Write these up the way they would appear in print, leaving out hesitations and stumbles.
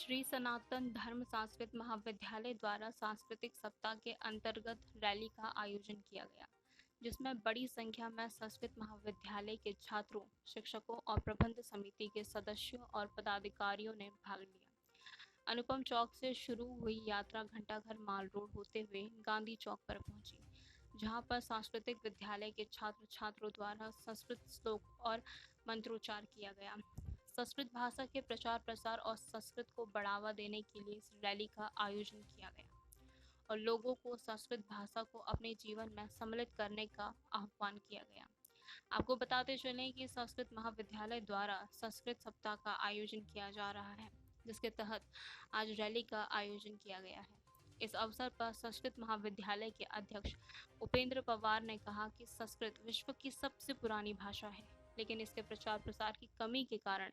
श्री सनातन धर्म संस्कृत महाविद्यालय द्वारा सांस्कृतिक सप्ताह के अंतर्गत रैली का आयोजन किया गया, जिसमें बड़ी संख्या में संस्कृत महाविद्यालय के छात्रों, शिक्षकों और प्रबंध समिति के सदस्यों और पदाधिकारियों ने भाग लिया। अनुपम चौक से शुरू हुई यात्रा घंटाघर माल रोड होते हुए गांधी चौक पर पहुंची, जहां पर सांस्कृतिक विद्यालय के छात्र छात्रों द्वारा संस्कृत श्लोक और मंत्रोच्चार किया गया। संस्कृत भाषा के प्रचार प्रसार और संस्कृत को बढ़ावा देने के लिए इस रैली का आयोजन किया गया और लोगों को संस्कृत भाषा को अपने जीवन में सम्मिलित करने का आह्वान किया गया। आपको बताते चलें कि संस्कृत महाविद्यालय द्वारा संस्कृत सप्ताह का आयोजन किया जा रहा है, जिसके तहत आज रैली का आयोजन किया गया है। इस अवसर पर संस्कृत महाविद्यालय के अध्यक्ष उपेंद्र पवार ने कहा कि संस्कृत विश्व की सबसे पुरानी भाषा है, लेकिन इसके प्रचार प्रसार की कमी के कारण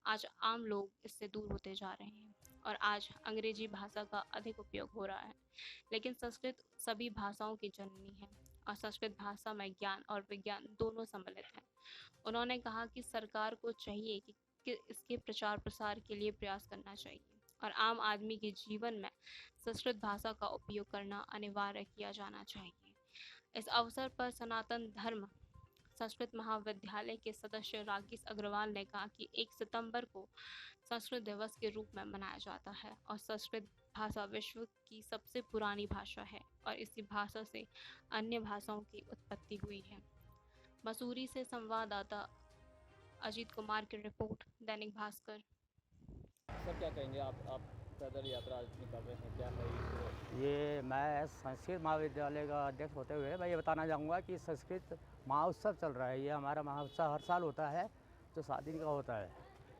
आज आम लोग इससे दूर होते जा रहे हैं और आज अंग्रेजी भाषा का अधिक उपयोग हो रहा है। लेकिन संस्कृत सभी भाषाओं की जननी है और संस्कृत भाषा में ज्ञान और विज्ञान दोनों सम्मिलित हैं। उन्होंने कहा कि सरकार को चाहिए कि इसके प्रचार प्रसार के लिए प्रयास करना चाहिए और आम आदमी के जीवन में संस्कृत भाषा का उपयोग करना अनिवार्य किया जाना चाहिए। इस अवसर पर सनातन धर्म संस्कृत महाविद्यालय के सदस्य राकेश अग्रवाल ने कहा कि 1 सितंबर को संस्कृत दिवस के रूप में मनाया जाता है और संस्कृत भाषा विश्व की सबसे पुरानी भाषा है और इसी भाषा से अन्य भाषाओं की उत्पत्ति हुई है। मसूरी से संवाददाता अजीत कुमार की रिपोर्ट, दैनिक भास्कर। सर क्या कहेंगे आप पैदल यात्रा आज निकाल रहे हैं, क्या है ये मैं संस्कृत महाविद्यालय का अध्यक्ष होते हुए मैं ये बताना चाहूँगा कि संस्कृत महोत्सव चल रहा है। ये हमारा महोत्सव हर साल होता है, जो 7 दिन का होता है।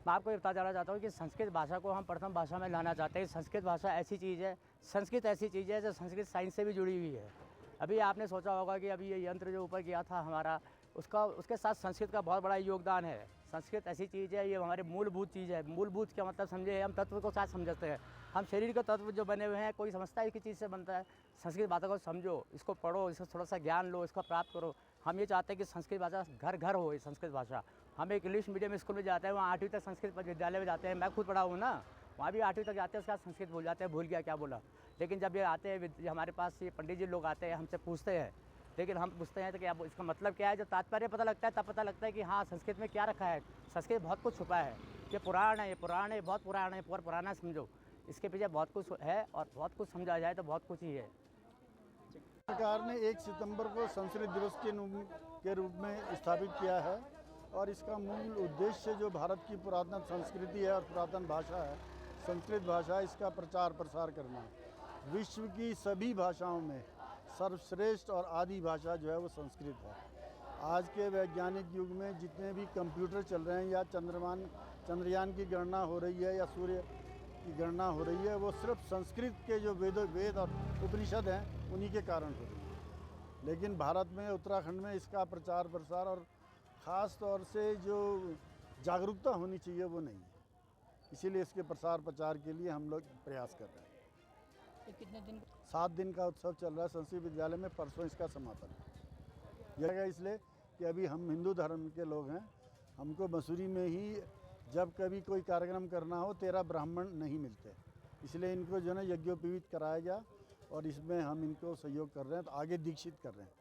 मैं आपको ये बताना चाहना चाहता हूँ कि संस्कृत भाषा को हम प्रथम भाषा में लाना चाहते हैं। संस्कृत भाषा ऐसी चीज़ है, संस्कृत ऐसी चीज़ है जो संस्कृत साइंस से भी जुड़ी हुई है। अभी आपने सोचा होगा कि अभी ये यंत्र जो ऊपर किया था हमारा, उसके साथ संस्कृत का बहुत बड़ा योगदान है। संस्कृत ऐसी चीज़ है, ये हमारी मूलभूत चीज़ है। मूलभूत क्या मतलब समझे, हम तत्व को साथ समझते हैं। हम शरीर के तत्व जो बने हुए हैं, कोई समझता है कि चीज़ से बनता है। संस्कृत भाषा को समझो, इसको पढ़ो, इसको थोड़ा सा ज्ञान लो, इसको प्राप्त करो। हम ये चाहते हैं कि संस्कृत भाषा घर घर हो। संस्कृत भाषा हम एक इंग्लिश मीडियम स्कूल में जाते हैं, वहाँ 8वीं तक संस्कृत विद्यालय में जाते हैं। मैं खुद पढ़ा हूँ ना, वहाँ भी 8वीं तक जाते हैं, उसके बाद संस्कृत भूल जाते हैं, भूल गया क्या बोला। लेकिन जब ये आते हैं, हमारे पास ये पंडित जी लोग आते हैं, हमसे पूछते हैं, लेकिन हम पूछते हैं तो क्या इसका मतलब क्या है, जब तात्पर्य पता लगता है तब पता लगता है कि हाँ संस्कृत में क्या रखा है। संस्कृत बहुत कुछ छुपा है। ये पुराण है, ये पुराण है, बहुत पुराण है, बहुत पुराना समझो। इसके पीछे बहुत कुछ है और बहुत कुछ समझा जाए तो बहुत कुछ ही है। सरकार ने 1 सितंबर को संस्कृत दिवस के रूप में स्थापित किया है और इसका मूल उद्देश्य जो भारत की पुरातन संस्कृति है और पुरातन भाषा है, संस्कृत भाषा, इसका प्रचार प्रसार करना। विश्व की सभी भाषाओं में सर्वश्रेष्ठ और आदि भाषा जो है वो संस्कृत है। आज के वैज्ञानिक युग में जितने भी कंप्यूटर चल रहे हैं या चंद्रयान की गणना हो रही है या सूर्य की गणना हो रही है, वो सिर्फ संस्कृत के जो वेद और उपनिषद हैं उन्हीं के कारण हो रही है। लेकिन भारत में, उत्तराखंड में इसका प्रचार प्रसार और ख़ास तौर से जो जागरूकता होनी चाहिए वो नहीं है। इसीलिए इसके प्रसार प्रचार के लिए हम लोग प्रयास कर रहे हैं। कितने दिन? 7 दिन का उत्सव चल रहा है संस्कृत विद्यालय में। परसों इसका समापन है। यह इसलिए कि अभी हम हिंदू धर्म के लोग हैं, हमको मसूरी में ही जब कभी कोई कार्यक्रम करना हो 13 ब्राह्मण नहीं मिलते, इसलिए इनको जो है यज्ञोपवीत कराया गया और इसमें हम इनको सहयोग कर रहे हैं, तो आगे दीक्षित कर रहे हैं।